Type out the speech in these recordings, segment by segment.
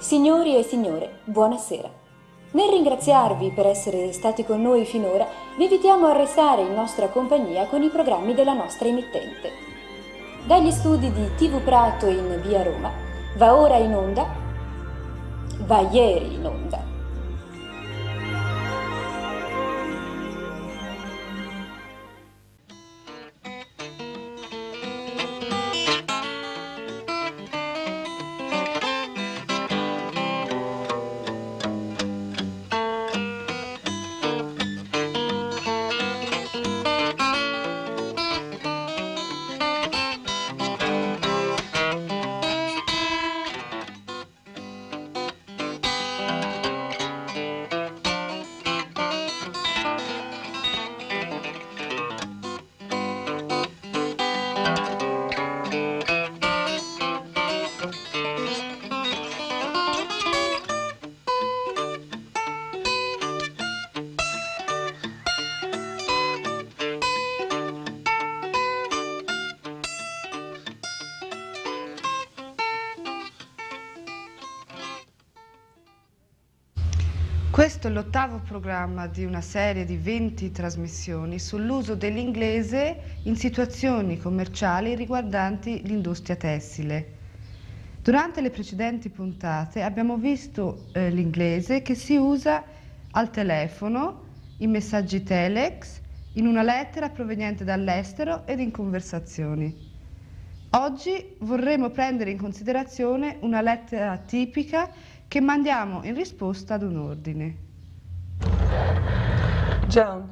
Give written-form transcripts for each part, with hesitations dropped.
Signori e signore, buonasera. Nel ringraziarvi per essere stati con noi finora, vi invitiamo a restare in nostra compagnia con i programmi della nostra emittente. Dagli studi di TV Prato in via Roma, va ora in onda, va ieri in onda. Questo è l'ottavo programma di una serie di 20 trasmissioni sull'uso dell'inglese in situazioni commerciali riguardanti l'industria tessile. Durante le precedenti puntate abbiamo visto l'inglese che si usa al telefono, in messaggi telex, in una lettera proveniente dall'estero ed in conversazioni. Oggi vorremmo prendere in considerazione una lettera tipica che mandiamo in risposta ad un ordine. Joan,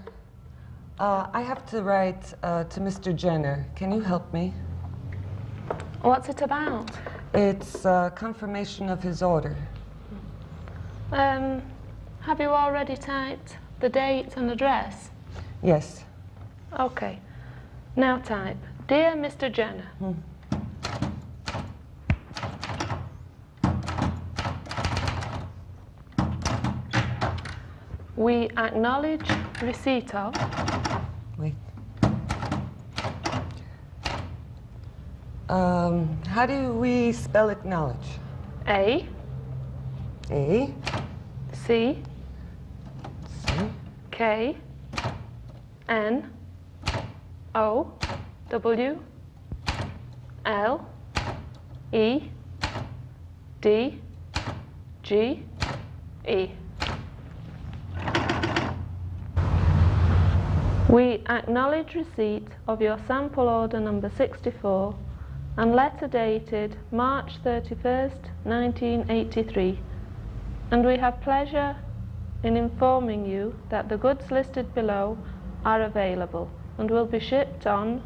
I have to write to Mr. Jenner. Can you help me? What's it about? It's confirmation of his order. Have you already typed the date and address? Yes. Okay. Now type, Dear Mr. Jenner. We acknowledge receipt of. Wait. How do we spell acknowledge? A. A. C. C. K. N. O. W. L. E. D. G. E. We acknowledge receipt of your sample order number 64 and letter dated March 31st, 1983, and we have pleasure in informing you that the goods listed below are available and will be shipped on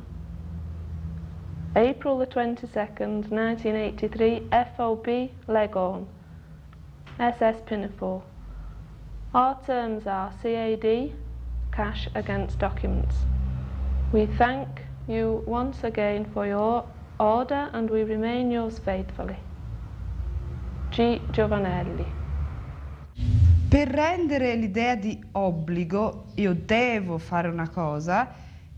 April the 22nd, 1983, FOB Leghorn, SS Pinafore. Our terms are CAD, cash against documents. We thank you once again for your order and we remain yours faithfully. G. Giovanelli. Per rendere l'idea di obbligo, io devo fare una cosa,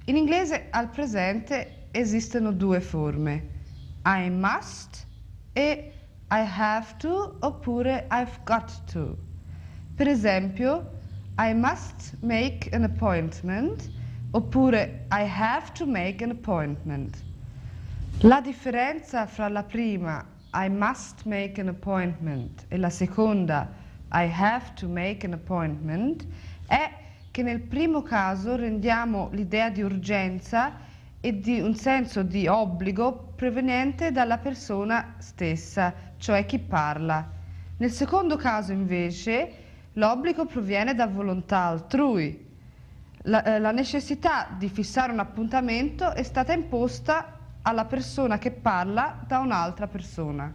in inglese al presente esistono due forme, I must e I have to oppure I've got to. Per esempio, I must make an appointment oppure I have to make an appointment. La differenza fra la prima I must make an appointment e la seconda I have to make an appointment è che nel primo caso rendiamo l'idea di urgenza e di un senso di obbligo proveniente dalla persona stessa, cioè chi parla. Nel secondo caso invece l'obbligo proviene da volontà altrui. La necessità di fissare un appuntamento è stata imposta alla persona che parla da un'altra persona.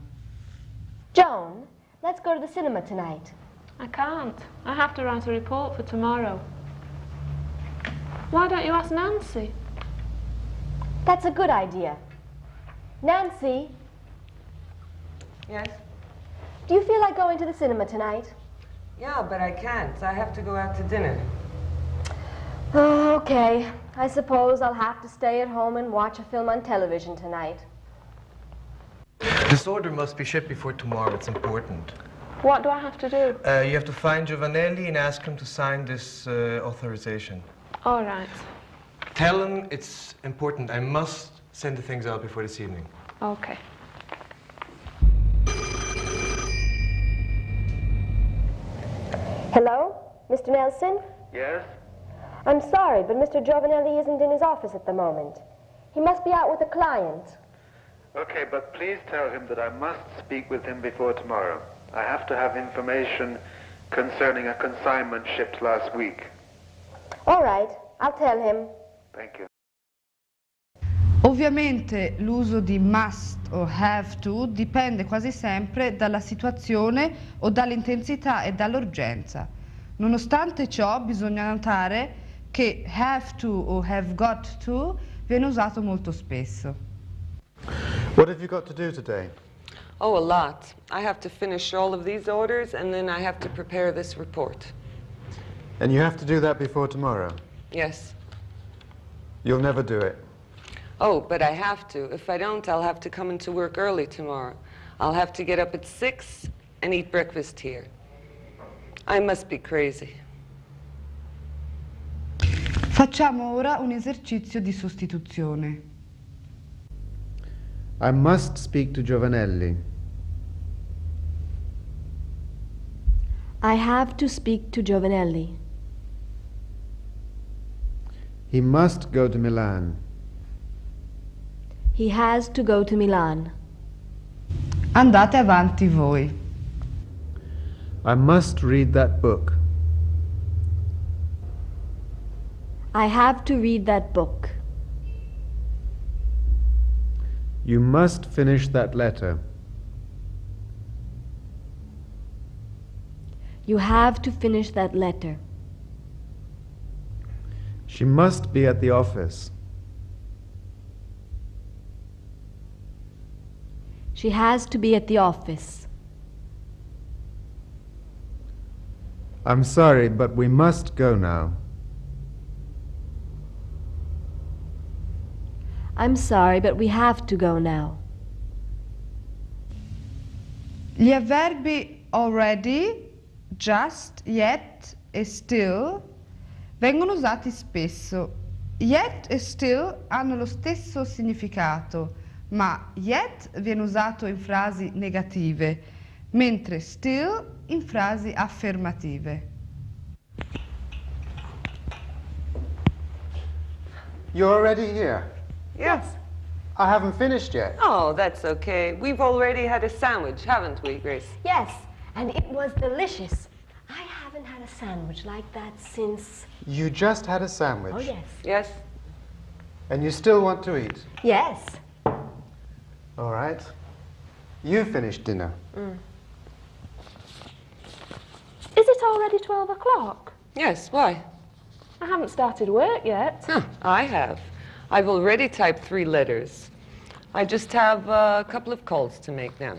Joan, let's go to the cinema tonight. I can't. I have to write a report for tomorrow. Why don't you ask Nancy? That's a good idea. Nancy, Yes? do you feel like going to the cinema tonight? Yeah, but I can't. I have to go out to dinner. Oh, okay. I suppose I'll have to stay at home and watch a film on television tonight. This order must be shipped before tomorrow. It's important. What do I have to do? You have to find Giovanelli and ask him to sign this authorization. All right. Tell him it's important. I must send the things out before this evening. Okay. Hello? Mr. Nelson? Yes? I'm sorry, but Mr. Giovanelli isn't in his office at the moment. He must be out with a client. Okay, but please tell him that I must speak with him before tomorrow. I have to have information concerning a consignment shipped last week. All right, I'll tell him. Thank you. Ovviamente l'uso di must o have to dipende quasi sempre dalla situazione o dall'intensità e dall'urgenza. Nonostante ciò, bisogna notare che have to o have got to viene usato molto spesso. What have you got to do today? Oh, a lot. I have to finish all of these orders, and then I have to prepare this report. And you have to do that before tomorrow? Yes. You'll never do it. Oh, but I have to. If I don't, I'll have to come into work early tomorrow. I'll have to get up at 6 and eat breakfast here. I must be crazy. Facciamo ora un esercizio di sostituzione. I must speak to Giovanelli. I have to speak to Giovanelli. He must go to Milan. He has to go to Milan. Andate avanti voi. I must read that book. I have to read that book. You must finish that letter. You have to finish that letter. She must be at the office. She has to be at the office. I'm sorry, but we must go now. I'm sorry, but we have to go now. Gli avverbi already, just, yet e still vengono usati spesso. Yet e still hanno lo stesso significato, ma yet viene usato in frasi negative, mentre still in frasi affermative. You're already here. Yes. I haven't finished yet. Oh, that's okay. We've already had a sandwich, haven't we, Grace? Yes, and it was delicious. I haven't had a sandwich like that since... You just had a sandwich. Oh, yes. Yes. And you still want to eat? Yes. All right. You finished dinner. Is it already 12 o'clock? Yes, why? I haven't started work yet. Huh, I have. I've already typed 3 letters. I just have a couple of calls to make now.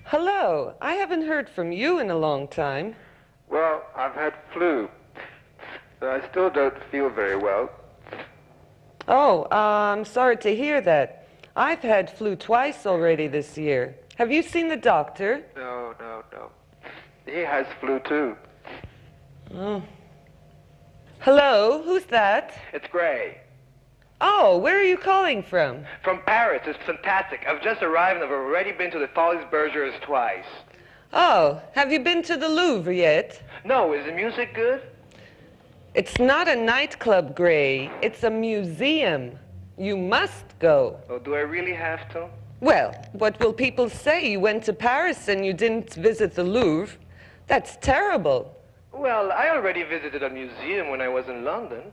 Hello. I haven't heard from you in a long time. Well, I've had flu. But I still don't feel very well. Oh, I'm sorry to hear that. I've had flu twice already this year. Have you seen the doctor? No. He has flu too. Oh. Hello, who's that? It's Gray. Oh, where are you calling from? From Paris. It's fantastic. I've just arrived and I've already been to the Folies Bergers twice. Oh, have you been to the Louvre yet? No, is the music good? It's not a nightclub, Gray. It's a museum. You must go. Oh, do I really have to? Well, what will people say? You went to Paris and you didn't visit the Louvre. That's terrible. Well, I already visited a museum when I was in London.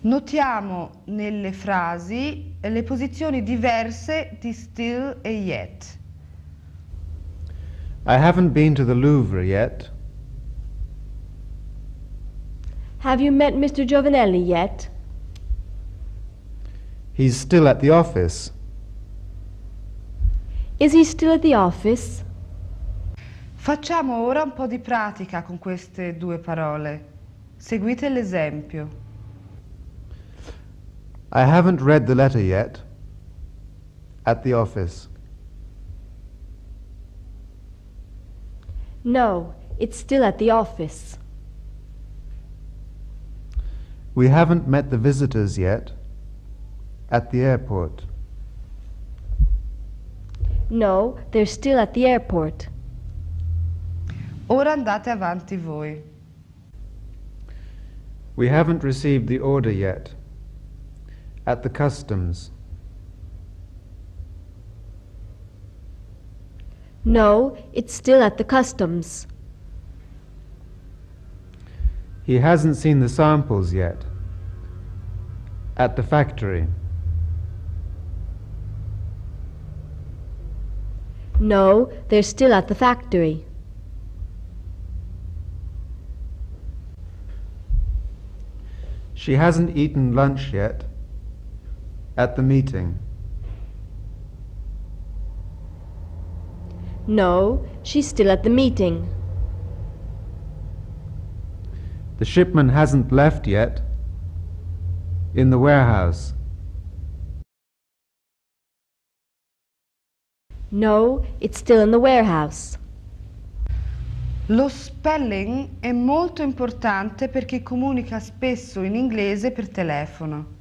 Notiamo nelle frasi le posizioni diverse di still e yet. I haven't been to the Louvre yet. Have you met Mr. Giovanelli yet? He's still at the office. Is he still at the office? Facciamo ora un po' di pratica con queste 2 parole. Seguite l'esempio. I haven't read the letter yet. At the office. No, it's still at the office. We haven't met the visitors yet. At the airport. No, they're still at the airport. Ora andate avanti voi. We haven't received the order yet. At the customs. No, it's still at the customs. He hasn't seen the samples yet. At the factory. No, they're still at the factory. She hasn't eaten lunch yet. At the meeting. No, she's still at the meeting. The shipment hasn't left yet. In the warehouse. No, it's still in the warehouse. Lo spelling è molto importante per chi comunica spesso in inglese per telefono.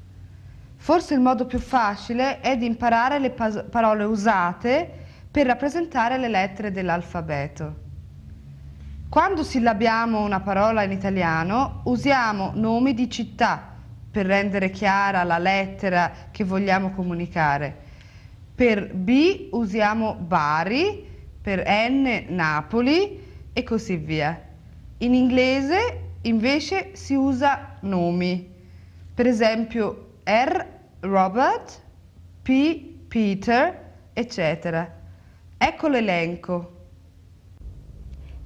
Forse il modo più facile è di imparare le parole usate per rappresentare le lettere dell'alfabeto. Quando sillabiamo una parola in italiano, usiamo nomi di città per rendere chiara la lettera che vogliamo comunicare. Per B usiamo Bari, per N Napoli e così via. In inglese invece si usa nomi. Per esempio R Robert, P Peter, eccetera. Ecco l'elenco.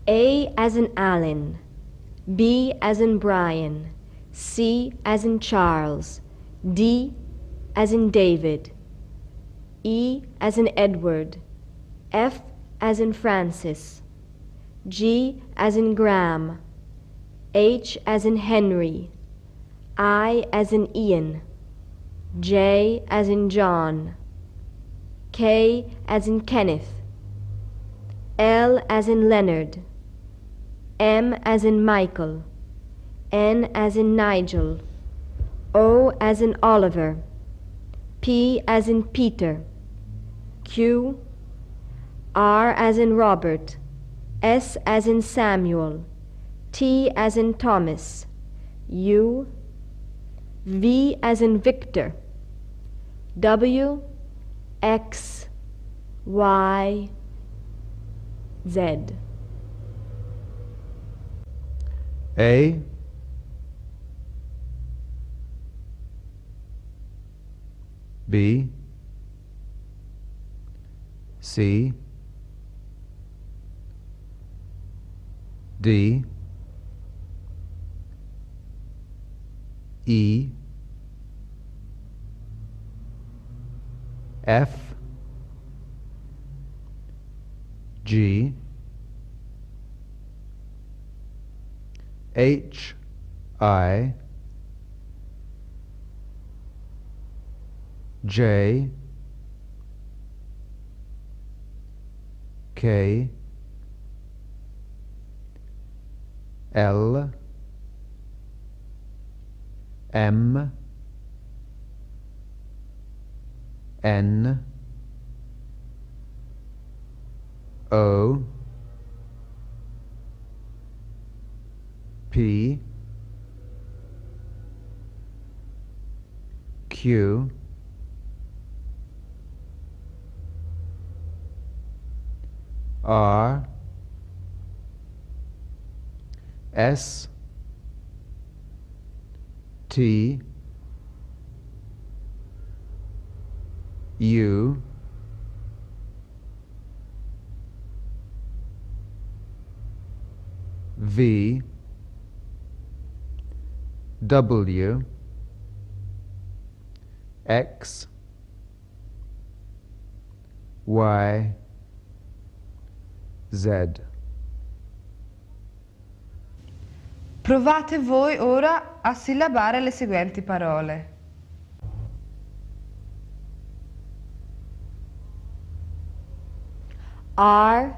A as in Alan, B as in Brian, C as in Charles, D as in David, E as in Edward, F as in Francis, G as in Graham, H as in Henry, I as in Ian, J as in John, K as in Kenneth, L as in Leonard, M as in Michael, N as in Nigel, O as in Oliver, P as in Peter, Q, R as in Robert, S as in Samuel, T as in Thomas, U, V as in Victor, W, X, Y, Z. A, B, C, D, E, F, G, H, I, J, K, L, M, N, O, P, Q, R, S, T, U, V, W, X, Y, Z. Provate voi ora a sillabare le seguenti parole. R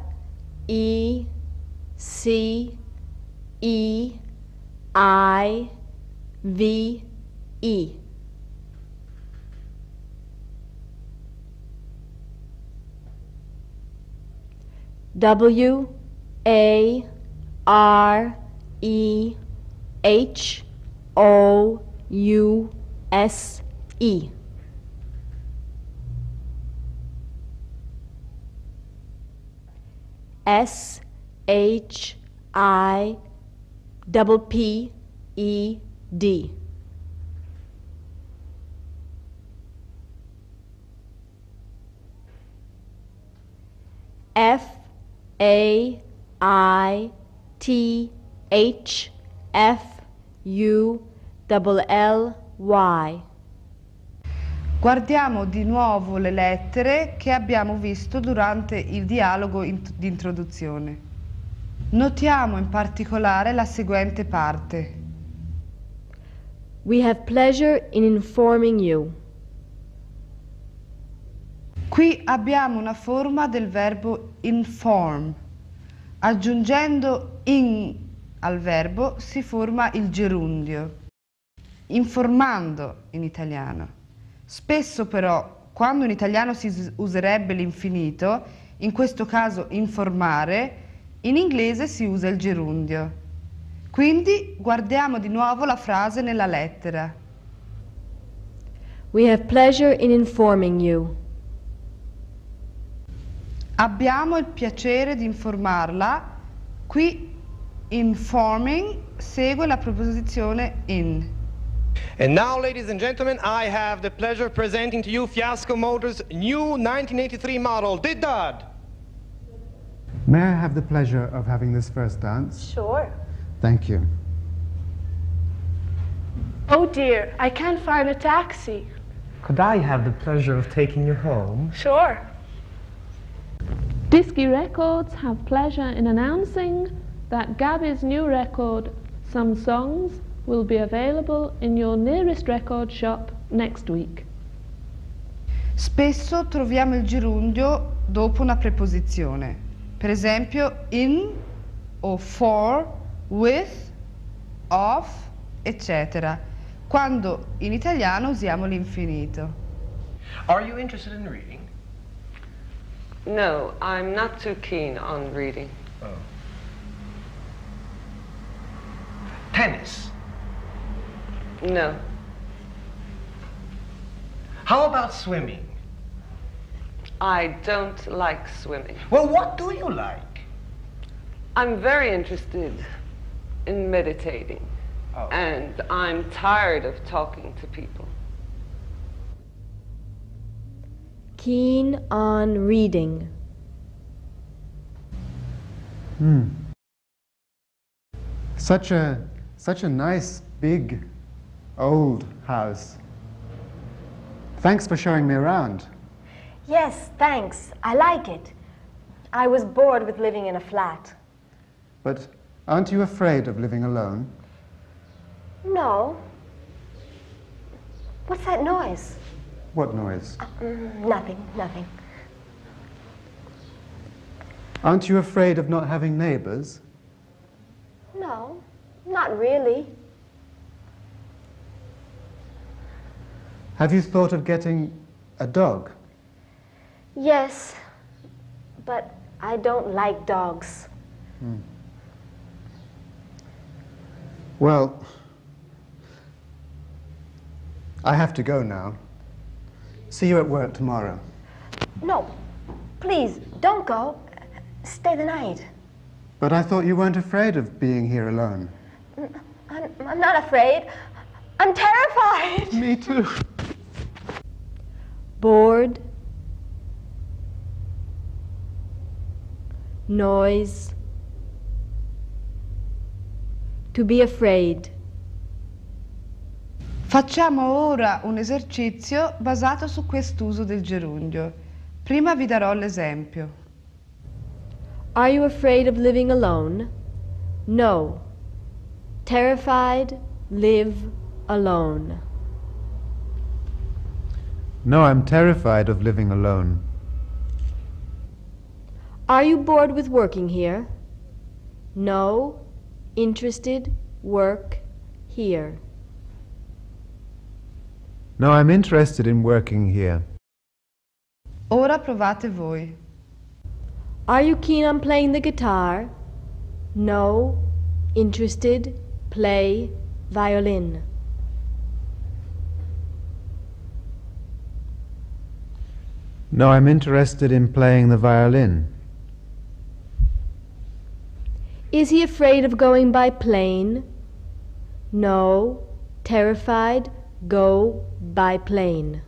E C E I V E. W A R E H O U S E. S H I P E D. F A I T H F U L Y. Guardiamo di nuovo le lettere che abbiamo visto durante il dialogo di introduzione. Notiamo in particolare la seguente parte. We have pleasure in informing you. Qui abbiamo una forma del verbo inform. Aggiungendo in al verbo si forma il gerundio. Informando in italiano. Spesso però, quando in italiano si userebbe l'infinito, in questo caso informare, in inglese si usa il gerundio. Quindi guardiamo di nuovo la frase nella lettera. We have pleasure in informing you. Abbiamo il piacere di informarla. Qui informing segue la preposizione in. And now, ladies and gentlemen, I have the pleasure of presenting to you Fiasco Motors' new 1983 model, Didad. May I have the pleasure of having this first dance? Sure. Thank you. Oh dear, I can't find a taxi. Could I have the pleasure of taking you home? Sure. Disky Records have pleasure in announcing that Gabby's new record, Some Songs, will be available in your nearest record shop next week. Spesso troviamo il gerundio dopo una preposizione, per esempio in o for, with, of, eccetera, quando in italiano usiamo l'infinito. Are you interested in reading? No, I'm not too keen on reading. Oh. Tennis? No. How about swimming? I don't like swimming. Well, what do you like? I'm very interested in meditating. Oh. And I'm tired of talking to people. Keen on reading. Such a nice, big, old house. Thanks for showing me around. Yes, thanks. I like it. I was bored with living in a flat. But aren't you afraid of living alone? No. What's that noise? What noise? Nothing. Aren't you afraid of not having neighbors? No, not really. Have you thought of getting a dog? Yes, but I don't like dogs. Well, I have to go now. See you at work tomorrow. No, please, don't go. Stay the night. But I thought you weren't afraid of being here alone. I'm not afraid. I'm terrified. Me too. Bored. Noise. To be afraid. Facciamo ora un esercizio basato su quest'uso del gerundio. Prima vi darò l'esempio. Are you afraid of living alone? No. Terrified, live alone. No, I'm terrified of living alone. Are you bored with working here? No. Interested. Work. Here. No, I'm interested in working here. Ora provate voi. Are you keen on playing the guitar? No. Interested. Play. Violin. No, I'm interested in playing the violin. Is he afraid of going by plane? No. Terrified. Go by plane.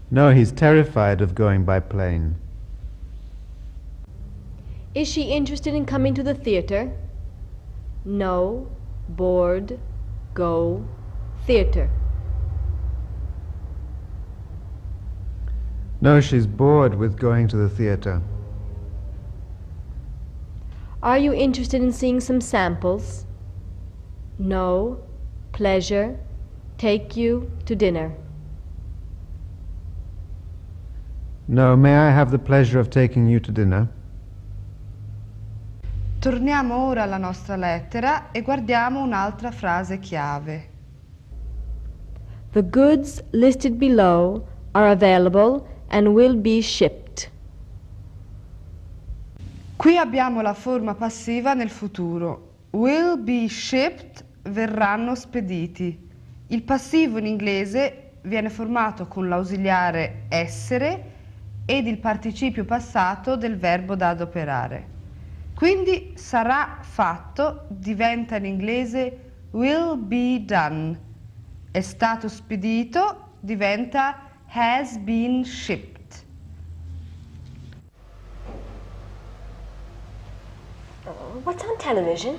No, he's terrified of going by plane. Is she interested in coming to the theater? No. Bored. Go. Theater. No, she's bored with going to the theater. Are you interested in seeing some samples? No. Pleasure. Take you to dinner. No, may I have the pleasure of taking you to dinner? Torniamo ora alla nostra lettera e guardiamo un'altra frase chiave. The goods listed below are available and will be shipped. Qui abbiamo la forma passiva nel futuro. Will be shipped, verranno spediti. Il passivo in inglese viene formato con l'ausiliare essere ed il participio passato del verbo da adoperare. Quindi sarà fatto diventa in inglese will be done. È stato spedito diventa has been shipped. What's on television?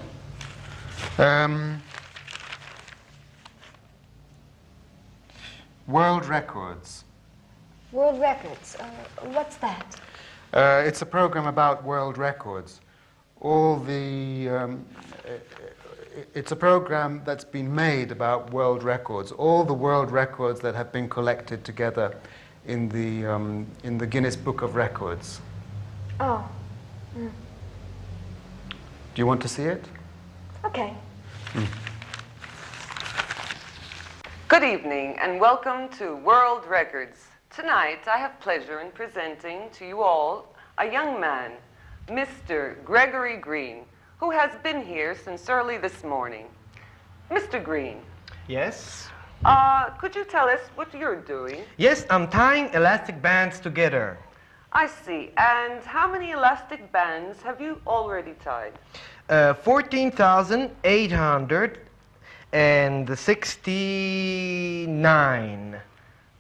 World Records. World Records. What's that? It's a program about world records. It's a program that's been made about world records. All the world records that have been collected together in the Guinness Book of Records. Oh. Mm. Do you want to see it? Okay. Good evening and welcome to World Records. Tonight I have pleasure in presenting to you all a young man, Mr. Gregory Green, who has been here since early this morning. Mr. Green. Yes? Could you tell us what you're doing? Yes, I'm tying elastic bands together. I see. And how many elastic bands have you already tied? 14,869.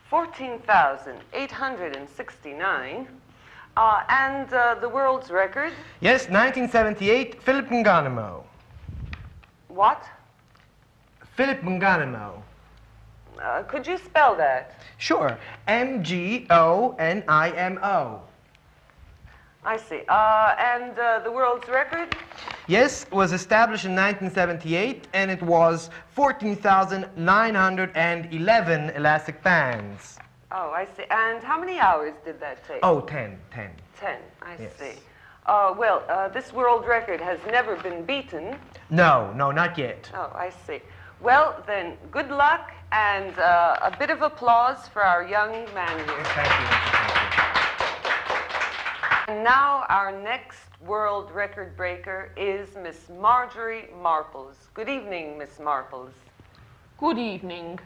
14,869. And the world's record? Yes, 1978, Philip Nganimo. What? Philip Nganimo. Could you spell that? Sure, Mgonimo. I see. And the world's record? Yes, was established in 1978, and it was 14,911 elastic bands. Oh, I see. And how many hours did that take? Oh, 10. 10, I Yes. see. Well, this world record has never been beaten. No, not yet. Oh, I see. Well, then, good luck and a bit of applause for our young man here. Thank you. And now our next world record breaker is Miss Marjorie Marples. Good evening, Miss Marples. Good evening.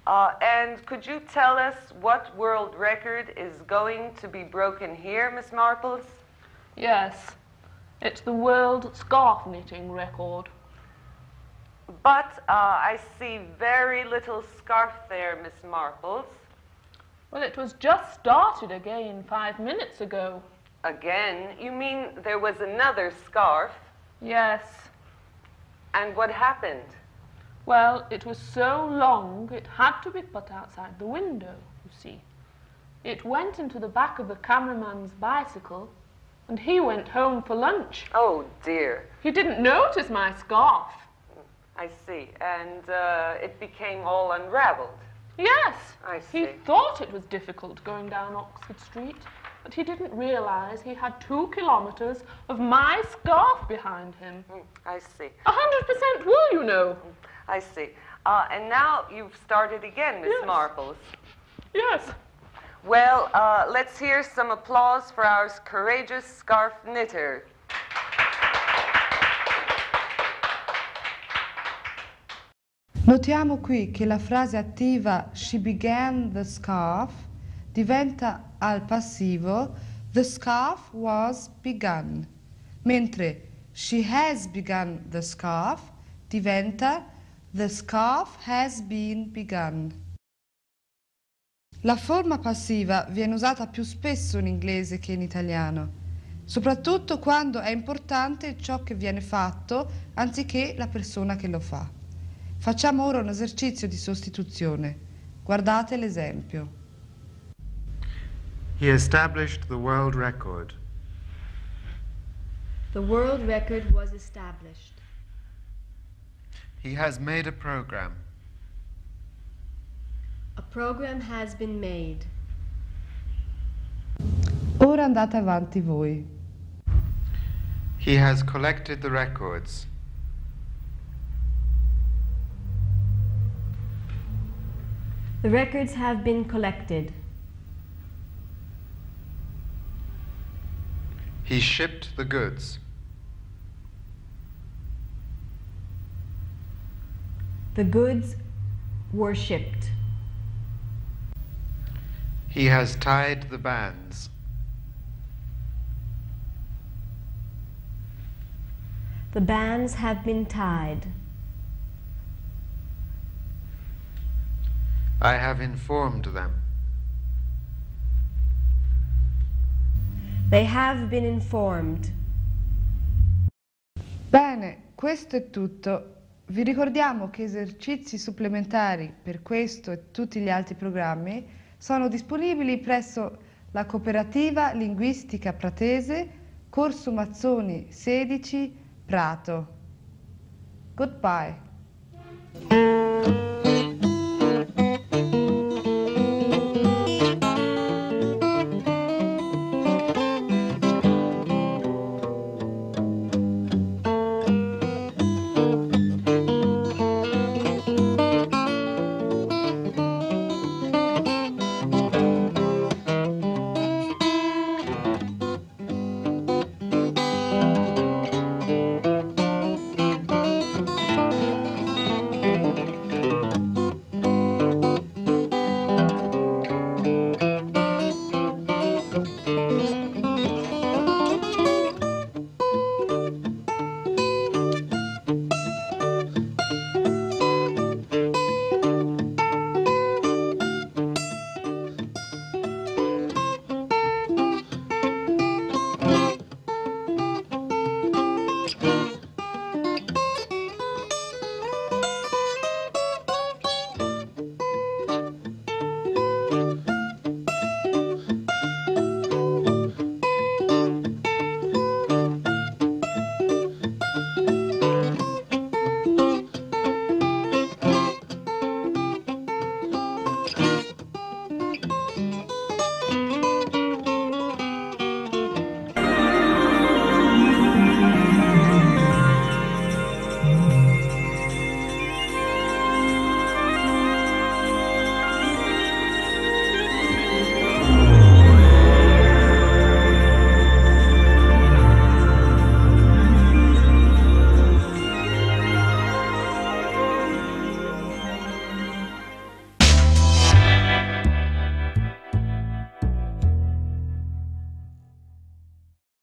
And could you tell us what world record is going to be broken here, Miss Marples? Yes, it's the world scarf knitting record. But I see very little scarf there, Miss Marples. Well, it was just started again 5 minutes ago. Again? You mean there was another scarf? Yes. And what happened? Well, it was so long it had to be put outside the window, you see. It went into the back of the cameraman's bicycle, and he went home for lunch. Oh, dear. He didn't notice my scarf. I see. And it became all unraveled. Yes. I He see. thought it was difficult going down Oxford Street, but he didn't realize he had 2 kilometers of my scarf behind him. I see. 100% wool, you know. I see. And now you've started again, Miss Yes. Marples. Yes. Well, let's hear some applause for our courageous scarf knitter. Notiamo qui che la frase attiva she began the scarf diventa al passivo the scarf was begun, mentre she has begun the scarf diventa the scarf has been begun. La forma passiva viene usata più spesso in inglese che in italiano, soprattutto quando è importante ciò che viene fatto anziché la persona che lo fa. Facciamo ora un esercizio di sostituzione. Guardate l'esempio. He established the world record. The world record was established. He has made a program. A program has been made. Ora andate avanti voi. He has collected the records. The records have been collected. He shipped the goods. The goods were shipped. He has tied the bands. The bands have been tied. I have informed them. They have been informed. Bene, questo è tutto. Vi ricordiamo che esercizi supplementari per questo e tutti gli altri programmi sono disponibili presso la Cooperativa Linguistica Pratese, Corso Mazzoni 16, Prato. Goodbye.